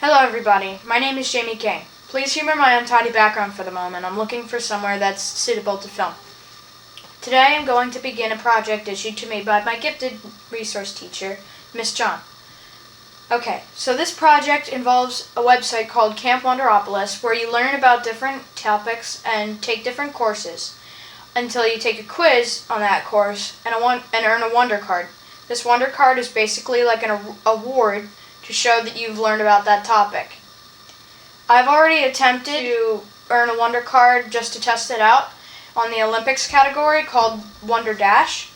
Hello everybody, my name is Jamie King. Please humor my untidy background for the moment. I'm looking for somewhere that's suitable to film. Today I'm going to begin a project issued to me by my gifted resource teacher, Miss John. Okay, so this project involves a website called Camp Wonderopolis where you learn about different topics and take different courses until you take a quiz on that course and earn a Wonder Card. This Wonder Card is basically like an award to show that you've learned about that topic. I've already attempted to earn a Wonder Card just to test it out on the Olympics category called Wonder Dash.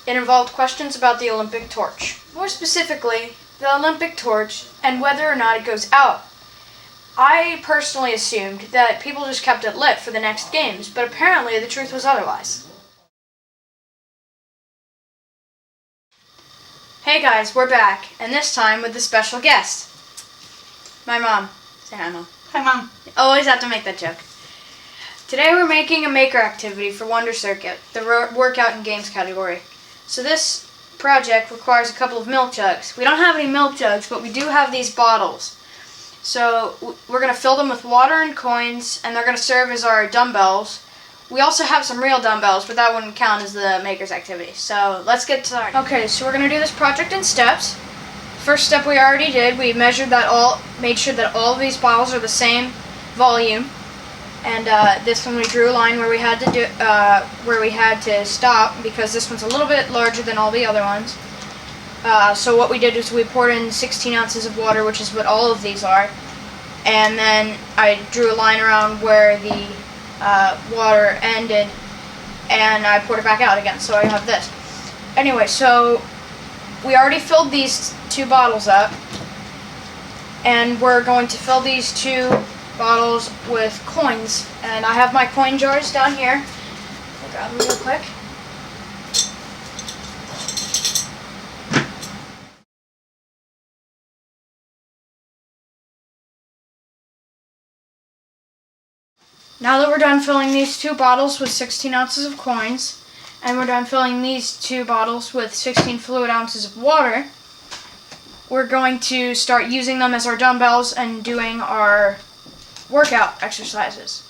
It involved questions about the Olympic torch. More specifically, the Olympic torch and whether or not it goes out. I personally assumed that people just kept it lit for the next games, but apparently the truth was otherwise. Hey guys, we're back, and this time with a special guest. My mom. Say hi, Mom. Hi, Mom. You always have to make that joke. Today we're making a maker activity for Wonder Circuit, the workout and games category. So this project requires a couple of milk jugs. We don't have any milk jugs, but we do have these bottles. So we're going to fill them with water and coins, and they're going to serve as our dumbbells. We also have some real dumbbells, but that wouldn't count as the maker's activity. So let's get started. Okay, so we're going to do this project in steps. First step we already did, we made sure that all of these bottles are the same volume. And this one we drew a line where we had to stop because this one's a little bit larger than all the other ones. So what we did is we poured in 16 ounces of water, which is what all of these are, and then I drew a line around where the water ended, and I poured it back out again. So I have this. Anyway, so we already filled these two bottles up, and we're going to fill these two bottles with coins, and I have my coin jars down here. I'll grab them real quick. Now that we're done filling these two bottles with 16 ounces of coins, and we're done filling these two bottles with 16 fluid ounces of water, we're going to start using them as our dumbbells and doing our workout exercises.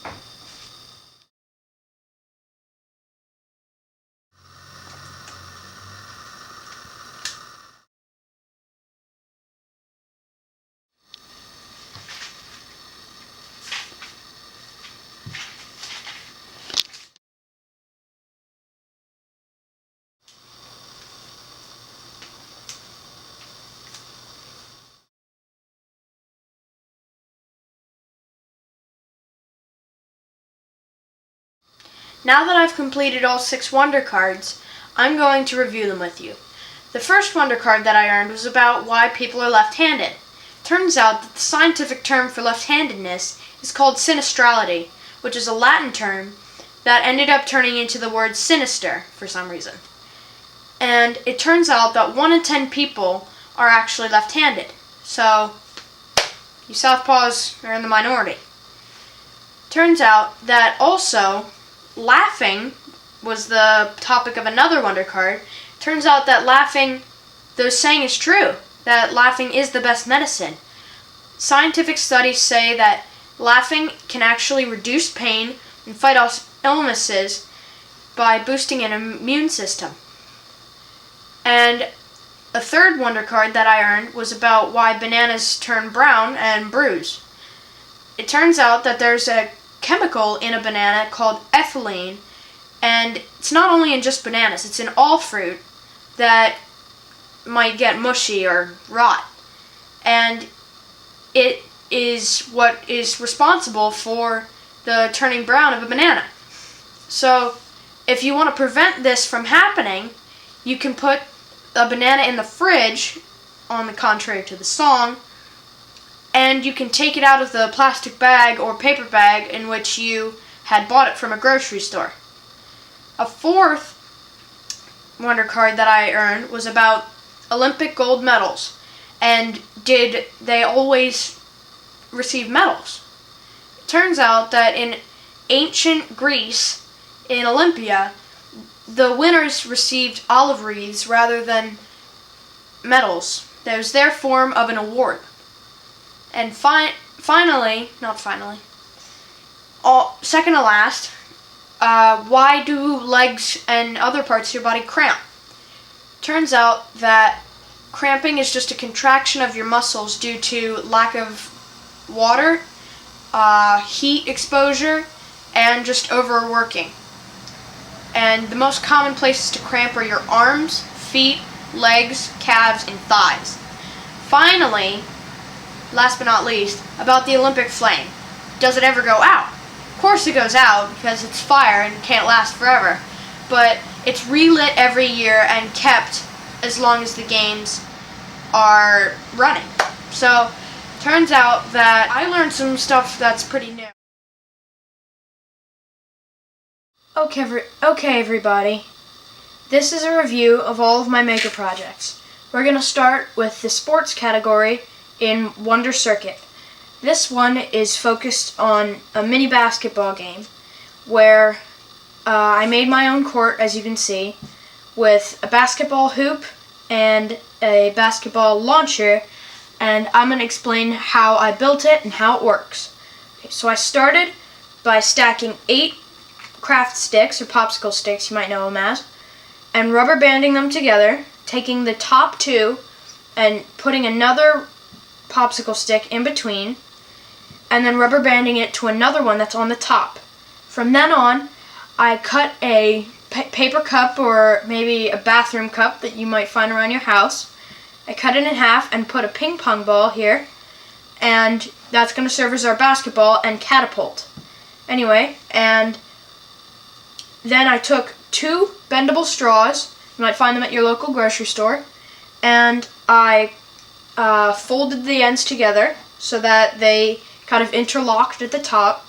Now that I've completed all 6 Wonder Cards, I'm going to review them with you. The first Wonder Card that I earned was about why people are left-handed. Turns out that the scientific term for left-handedness is called sinistrality, which is a Latin term that ended up turning into the word sinister for some reason. And it turns out that 1 in 10 people are actually left-handed. So, you southpaws are in the minority. Turns out that also laughing was the topic of another Wonder Card. Turns out that laughing, the saying is true, that laughing is the best medicine. Scientific studies say that laughing can actually reduce pain and fight off illnesses by boosting an immune system. And a third Wonder Card that I earned was about why bananas turn brown and bruise. It turns out that there's a chemical in a banana called ethylene, and it's not only in just bananas, it's in all fruit that might get mushy or rot, and it is what is responsible for the turning brown of a banana. So if you want to prevent this from happening, you can put a banana in the fridge, on the contrary to the song, and you can take it out of the plastic bag or paper bag in which you had bought it from a grocery store. A fourth Wonder Card that I earned was about Olympic gold medals, and did they always receive medals? It turns out that in ancient Greece, in Olympia, the winners received olive wreaths rather than medals. That was their form of an award. And second to last, why do legs and other parts of your body cramp? Turns out that cramping is just a contraction of your muscles due to lack of water, heat exposure, and just overworking. And the most common places to cramp are your arms, feet, legs, calves, and thighs. Finally, last but not least, about the Olympic flame. Does it ever go out? Of course it goes out because it's fire and can't last forever. But it's relit every year and kept as long as the games are running. So, turns out that I learned some stuff that's pretty new. Okay, everybody. This is a review of all of my maker projects. We're going to start with the sports category in Wonder Circuit. This one is focused on a mini basketball game where I made my own court, as you can see, with a basketball hoop and a basketball launcher, and I'm going to explain how I built it and how it works. Okay, so I started by stacking 8 craft sticks, or popsicle sticks, you might know them as, and rubber banding them together, taking the top 2 and putting another popsicle stick in between, and then rubber banding it to another one that's on the top. From then on, I cut a paper cup or maybe a bathroom cup that you might find around your house. I cut it in half and put a ping pong ball here, and that's going to serve as our basketball and catapult. Anyway, and then I took 2 bendable straws, you might find them at your local grocery store, and I folded the ends together so that they kind of interlocked at the top,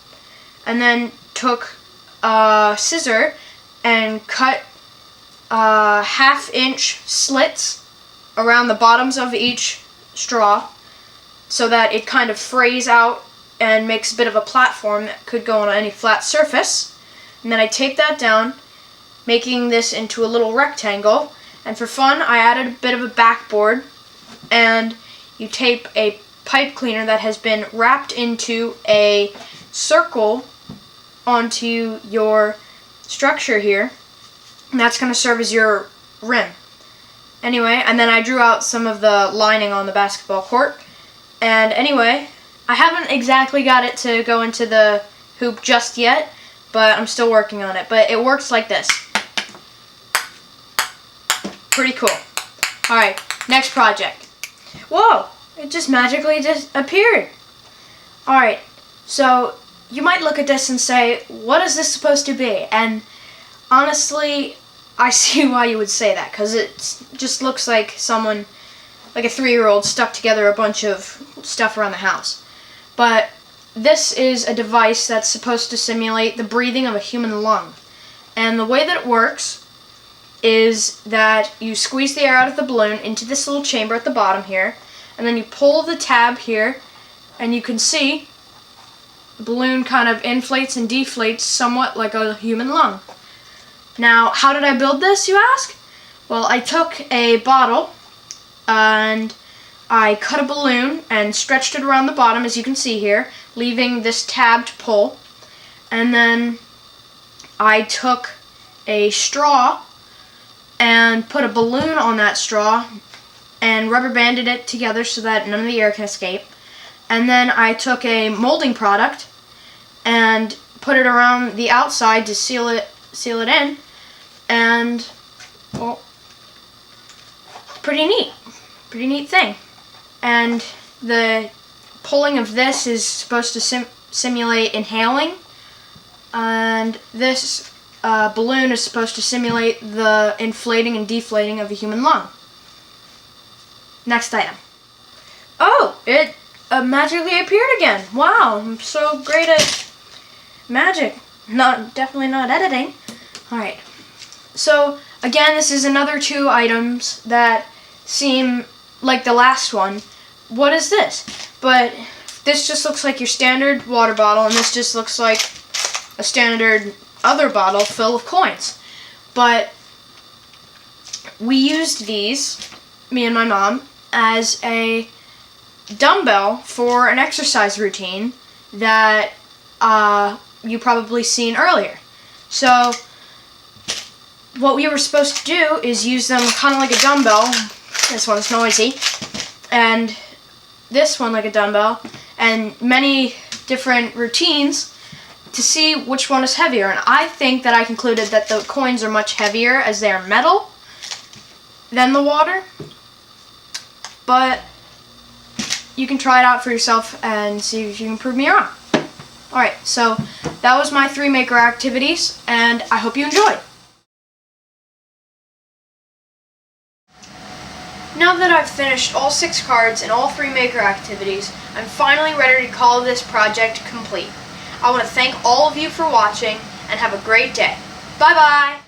and then took a scissor and cut 1/2-inch slits around the bottoms of each straw so that it kind of frays out and makes a bit of a platform that could go on any flat surface. And then I taped that down, making this into a little rectangle. And for fun, I added a bit of a backboard, and you tape a pipe cleaner that has been wrapped into a circle onto your structure here, and that's going to serve as your rim. Anyway, and then I drew out some of the lining on the basketball court. And anyway, I haven't exactly got it to go into the hoop just yet, but I'm still working on it. But it works like this. Pretty cool. Alright, next project. Whoa! It just magically just appeared. Alright, so you might look at this and say, what is this supposed to be? And honestly, I see why you would say that, because it just looks like someone, like a 3-year-old, stuck together a bunch of stuff around the house. But this is a device that's supposed to simulate the breathing of a human lung. And the way that it works is that you squeeze the air out of the balloon into this little chamber at the bottom here, and then you pull the tab here, and you can see the balloon kind of inflates and deflates somewhat like a human lung. Now, how did I build this, you ask? Well, I took a bottle and I cut a balloon and stretched it around the bottom, as you can see here, leaving this tab to pull. And then I took a straw and put a balloon on that straw and rubber banded it together so that none of the air can escape. And then I took a molding product and put it around the outside to seal it in, and well, pretty neat thing. And the pulling of this is supposed to simulate inhaling, and this balloon is supposed to simulate the inflating and deflating of a human lung. Next item. Oh, it magically appeared again. Wow, I'm so great at magic. Definitely not editing. Alright. So, again, this is another 2 items that seem like the last one. What is this? But this just looks like your standard water bottle, and this just looks like a standard other bottle full of coins. But we used these, me and my mom, as a dumbbell for an exercise routine that you probably seen earlier. So what we were supposed to do is use them kind of like a dumbbell. This one's noisy. And this one like a dumbbell. And many different routines to see which one is heavier. And I think that I concluded that the coins are much heavier as they are metal than the water. But you can try it out for yourself and see if you can prove me wrong. Alright, so that was my 3 maker activities, and I hope you enjoyed. Now that I've finished all 6 cards and all 3 maker activities, I'm finally ready to call this project complete. I want to thank all of you for watching, and have a great day. Bye bye!